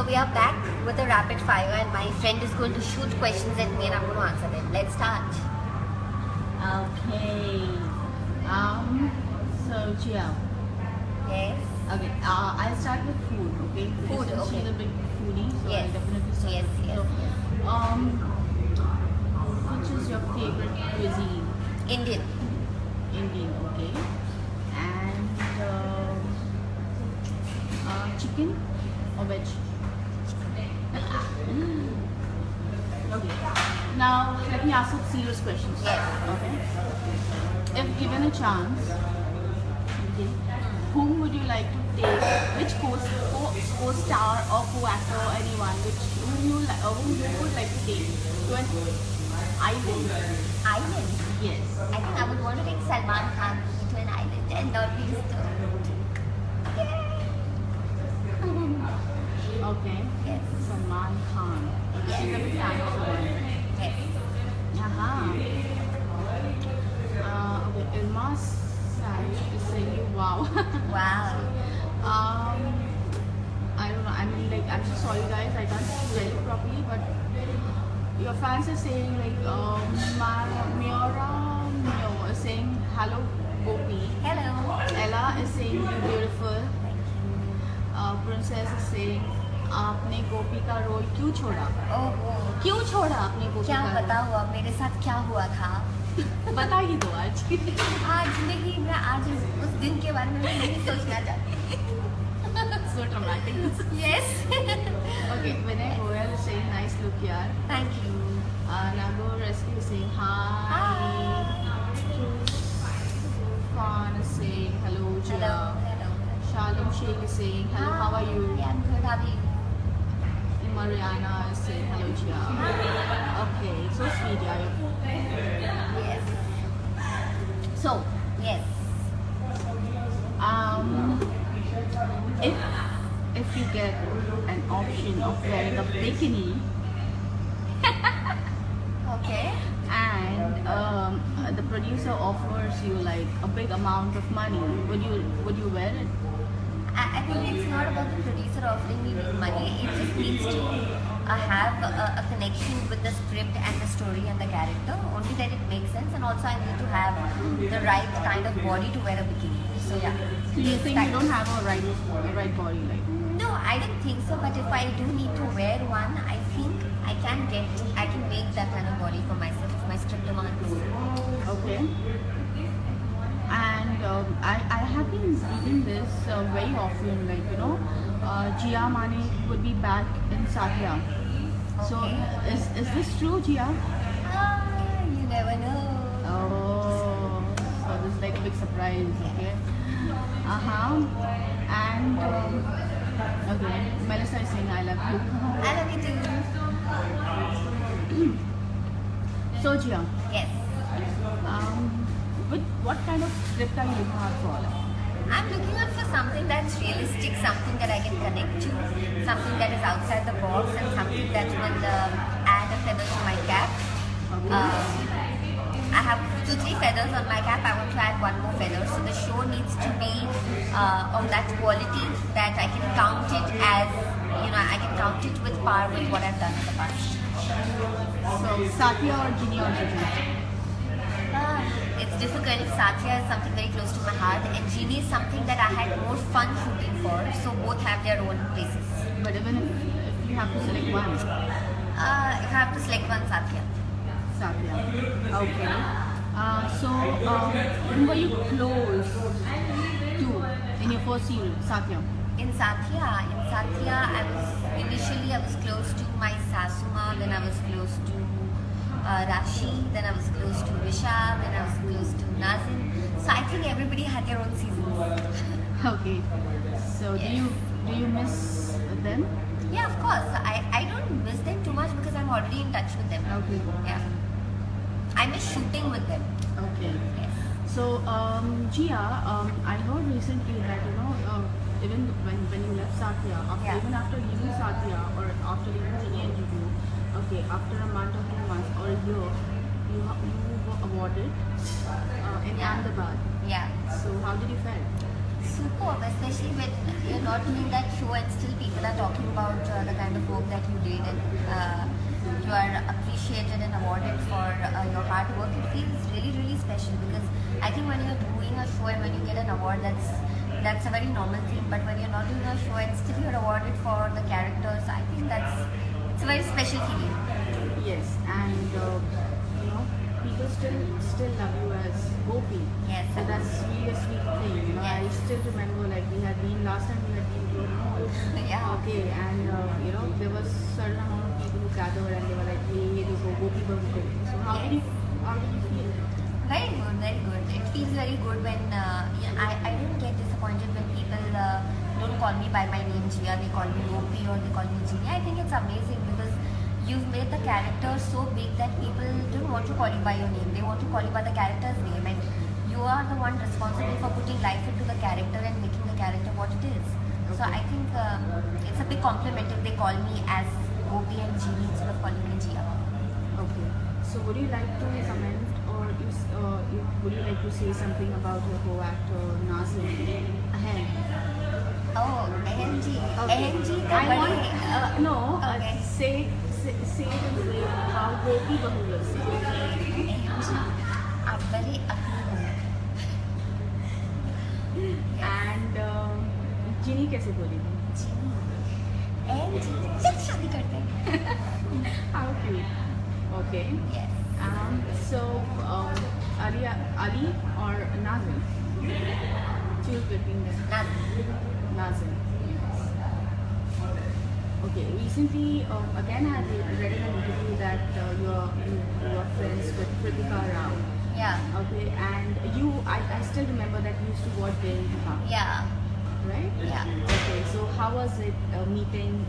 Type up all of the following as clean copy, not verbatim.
So we are back with a rapid fire, and my friend is going to shoot questions at me, and I'm going to answer them. Let's start. Okay. So Gia. Yes. Okay. I'll start with food. Okay. Food. Since Okay. she's a big foodie, so Yes. I'll definitely start Yes, with yes, food. So, which is your favorite cuisine? Indian. Indian. Okay. And chicken or veg? Okay. Now let me ask you serious questions. Yes. Okay. If given a chance, okay, whom would you like to take? Which co-star or co-actor or anyone whom you would like to take to an island? Island. Yes. I think I would want to take Salman Khan to an island and not be disturbed. Okay. Yes. Salman Khan. Yes. She's a big fan of him. Yes. Okay. Ilma Saj is saying you wow. Wow. I don't know. I mean, like, I'm so sorry, guys. I can't spell it properly, but your fans are saying like Miora Mio is saying hello, Gopi. Hello. Ella is saying you're beautiful. Princess is saying आपने गोपी का role क्यों छोड़ा? ओहो। क्यों छोड़ा आपने गोपी क्या का रोल? पता हुआ मेरे साथ क्या हुआ था? बता ही दो आज। आज नहीं, मैं आज उस दिन के बारे में नहीं सोचना चाहती. So dramatic. Yes. Okay, Vinay Goyal is saying nice look, yaar. Thank you. Nago Rescue is saying hi. Khan is saying hello, Jia. Hello. Hello. Shalim Sheikh is saying hello, how are you? Yeah, I'm good. How are you? Mariana is saying hello, Jia. Okay, so sweet, yaar. Yes. So, Yes. if you get an option of wearing a bikini Okay. and the producer offers you like a big amount of money, would you wear it? I think it's not about the producer offering me money. It just needs to have a connection with the script and the story and the character. Only that it makes sense, and also I need to have the right kind of body to wear a bikini. So yeah. So you It's think that- you don't have a right body, like? No, I don't think so. But if I do need to wear one, I think I can make that kind of body for myself if my script demands. Okay. And I have been reading this very often, like, you know, Jia Mane would be back in Satya. So Okay. is this true, Jia? You never know. Oh, so this is like a big surprise, okay? And okay, Melissa is saying I love you. I love you too. So Jia, Yes. what kind of script are you looking out for? I'm looking out for something that's realistic, something that I can connect to, something that is outside the box, and something that will add a feather to my cap. I have 2-3 feathers on my cap. I want to add one more feather. So the show needs to be of that quality that I can count it as, I can count it with par with what I've done in the past. So Satya or Ginny or Gigi? It's difficult. Satya is something very close to my heart, and Genie is something that I had more fun shooting for. So both have their own places. But even if you have to select one, If I have to select one, Satya. Satya. Okay. So who were you close to in your first series, Satya? In Satya, I was close to my Sasuma, then I was close to Rashi, then I was close to Vishal, then I was close to Nazim. So I think everybody had their own seasons. Okay. So Yes. do you miss them? Yeah, of course. I don't miss them too much because I'm already in touch with them. Okay. Yeah. I miss shooting with them. Okay. Yes. So Jia, I heard recently that even when you left Satya, Yeah. even after leaving Satya or after leaving Ginny and Juju, okay, after a month or 2 months or a year, you were awarded in Yeah. Ahmedabad. Yeah. So how did you feel? Superb, especially when you're not doing that show and still people are talking about the kind of work that you did, and you are appreciated and awarded for your hard work. It feels really, really special, because I think when you're doing a show and when you get an award, that's a very normal thing. But when you're not doing a show and still you're awarded for the characters, I think it's a very special feeling. Yes, and you know, people still love you as Gopi. Yes. So that's really a sweet thing. You know, I Yes. still remember, like, last time we had been to a mall. Yeah. Okay, and you know, there was certain amount of people who gathered and they were like, hey, this is Gopi Babu. So how Yes. do you feel? Very good, very good. It feels very good when I don't get disappointed when people don't call me by my name Jia. They call me Gopi or they call me Jini. I think it's amazing, because you've made the character so big that people don't want to call you by your name. They want to call you by the character's name, and you are the one responsible for putting life into the character and making the character what it is. So I think it's a big compliment if they call me as Gopi and Jini instead of calling me Jia. Okay. So would you like to comment, or would you like to say something about your co-actor Nazim? Ahem. Oh, AMG. Okay. AMG I the want bade- no. Okay. Say it in the way how Gopi Bahu will say. AMG, आप बड़े अपनी हो. And Ginny कैसे बोलेगी? AMG, चल शादी करते हैं. How cute. Okay. Yes. So Ali or Nazim? Choose between them. Nazim. Nazim. Okay. Recently, again, I read in an interview that you are friends with Kritika Rao. Yeah. Okay, and I still remember that you used to watch Dairy Department, Yeah. right? Yeah. Okay, so how was it meeting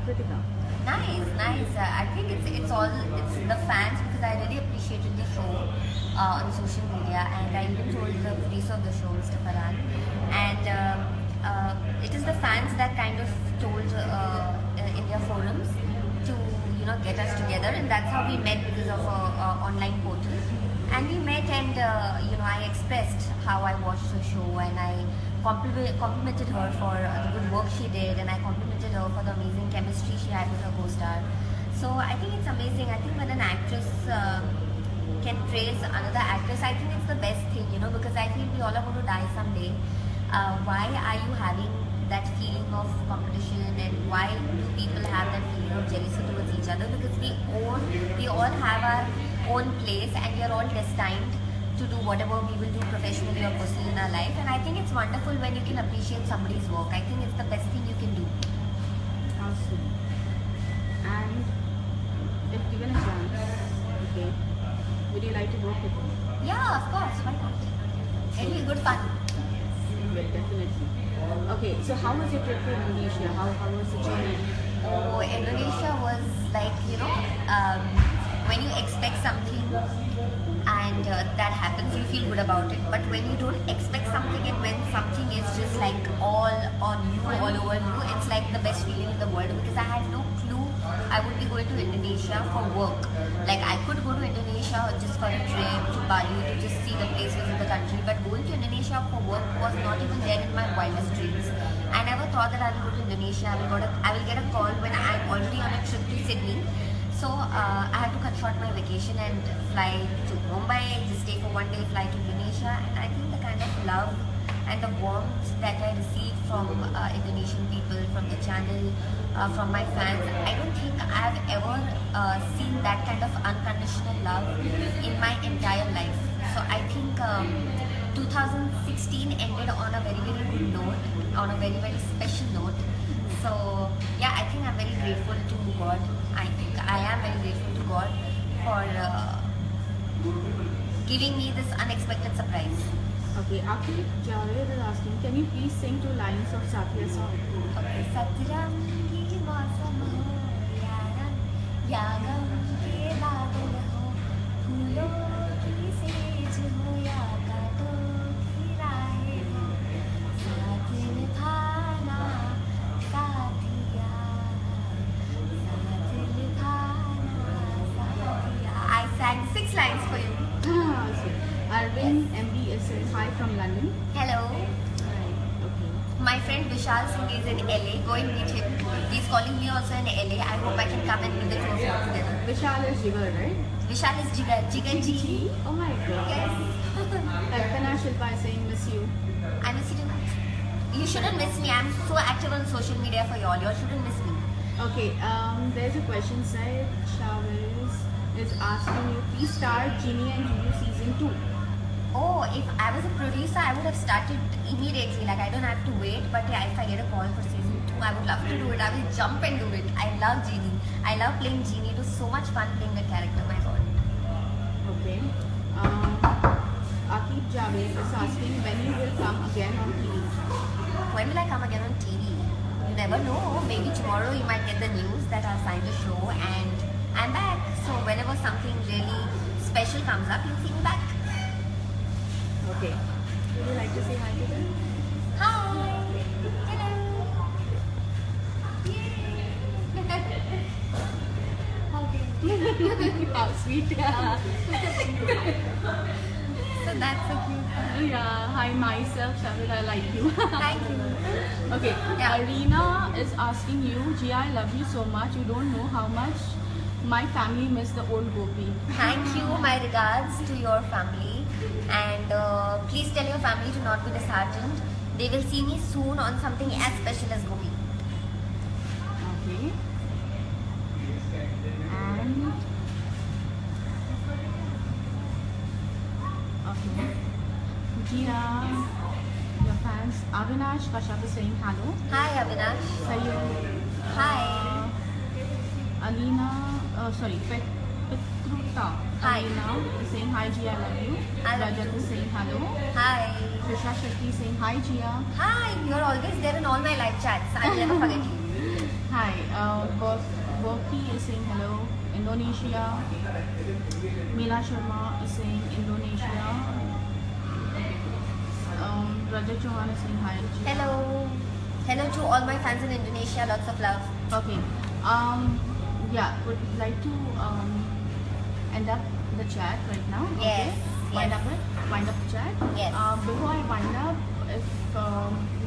Kritika? Nice. I think it's the fans, because I really appreciated the show on social media, and I even told the producer of the show, Mr. Farhan, and it is the fans that kind of told in their forums to get us together, and that's how we met, because of a online portal. And we met, and I expressed how I watched the show, and I complimented her for the good work she did, and I complimented her for the amazing chemistry she had with her co-star. So I think it's amazing. I think when an actress can praise another actress, I think it's the best thing, because I feel we all are going to die someday. Why are you having that feeling of competition, and why do people have that feeling of jealousy towards each other? Because we all have our own place, and we are all destined to do whatever we will do professionally or personally in our life. And I think it's wonderful when you can appreciate somebody's work. I think it's the best thing you can do. Awesome. And if given a chance, okay, would you like to work with him? Yeah, of course. Why not? It'll be good fun. Well, definitely. Okay, so how was your trip to Indonesia? How was the journey? Oh, Indonesia was like, when you expect something and that happens, you feel good about it. But when you don't expect something, and when something is just like all on you, all over you, it's like the best feeling in the world, because I had no clue I would be going to Indonesia for work. Like, I could go to Indonesia just for a trip to Bali to just see the places in the country, but going to Indonesia for work was not even there in my wildest dreams. I never thought that I will go to Indonesia. I will get a call when I'm already on a trip to Sydney. So I had to cut short my vacation and fly to Mumbai, just stay for one day, fly to Indonesia. And I think the kind of love and the warmth that I received from Indonesian people, from the channel, from my fans, I don't think I have ever seen that kind of unconditional love in my entire life. So I think 2016 ended on a very, very good note, on a very, very special note. So yeah, I think I'm very grateful to God. I am very grateful to God for giving me this unexpected surprise. Okay, Akhil Javed is asking, can you please sing 2 lines of Satya song? Okay, सतरंगी मौसम हो या गम के बादल हो, फूलों की says हो या कांटों की राहें हो, साथ निभाना साथिया, साथ निभाना साथिया. I sang 6 lines for you. Arvind MD is hi from London. Hello. Hi. My friend Vishal Singh is in LA. Go and meet him. He's calling me also in LA. I hope I can come and meet the two of you together. Vishal is Jigar, right? Vishal is Jigar. Jigar Ji. Oh my god. Yes. Kalpana Shilpa is saying miss you. I miss you. You shouldn't miss me. I'm so active on social media for y'all. Y'all shouldn't miss me. Okay, there's a question. Syed Chavez is asking you, please start Genie and Juju season 2. Oh, if I was a producer, I would have started immediately. Like, I don't have to wait. But yeah, if I get a call for season 2, I would love to do it. I will jump and do it. I love Genie. I love playing Genie. It was so much fun playing that character. My God. Okay. Akib Javed is asking when you will come again on TV. When will I come again on TV? You never know. Maybe tomorrow you might get the news that I've signed a show and I'm back. So whenever something really special comes up, you'll see me back. Okay. Would you like to say hi to them? Hi. Hello. How sweet. So that's so cute. Yeah, hi myself, Shaved, I like you. Thank you. Okay, Yeah. Arena is asking you, Gia, I love you so much. You don't know how much my family miss the old Gopi. Thank you. My regards to your family. And please tell your family to not be disheartened. They will see me soon on something as special as Gopi. Okay. And okay. Gia, your fans, Avinash Kashyap is saying hello. Hi, Avinash. Sayur. Hi. Alina, Petruta. Hi. Alina is saying hi, Gia, I love you. I love Rajat you. is saying hello. Hi. Trisha Shetty is saying hi, Gia. Hi. You're always there in all my live chats. I'll never forget you. Hi. Boki is saying hello. Indonesia. Meela Sharma is saying Indonesia. Rajat Chauhan is saying hi, Gia. Hello. Hello to all my fans in Indonesia. Lots of love. Okay. Yeah, would like to end up the chat right now. Yes, Okay. Wind yes. up it. Wind up the chat. Yes. Before I wind up, if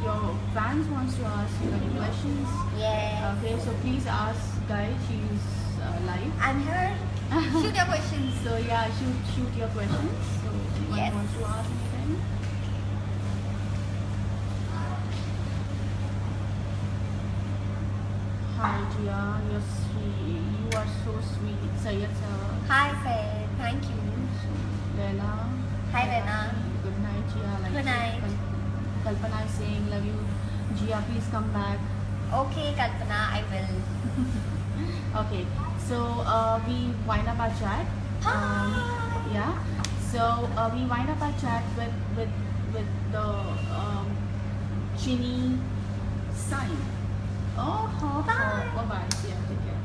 your fans wants to ask you any questions, Yeah. okay, so please ask guys. She's live. I'm here. Shoot your questions. So yeah, shoot your questions. So anyone Yes. wants to ask anything? Hi Gia, you are so sweet. Sayed sir. Hi, Faye. Thank you. Lena. Hi, Lena. Good night, Gia. Like Good night. Kalpana is saying, love you. Gia, please come back. Okay, Kalpana, I will. Okay, so we wind up our chat. Hi. Yeah. So we wind up our chat with the Chini sign. Oh, Bye. bye bye. Yeah, take care.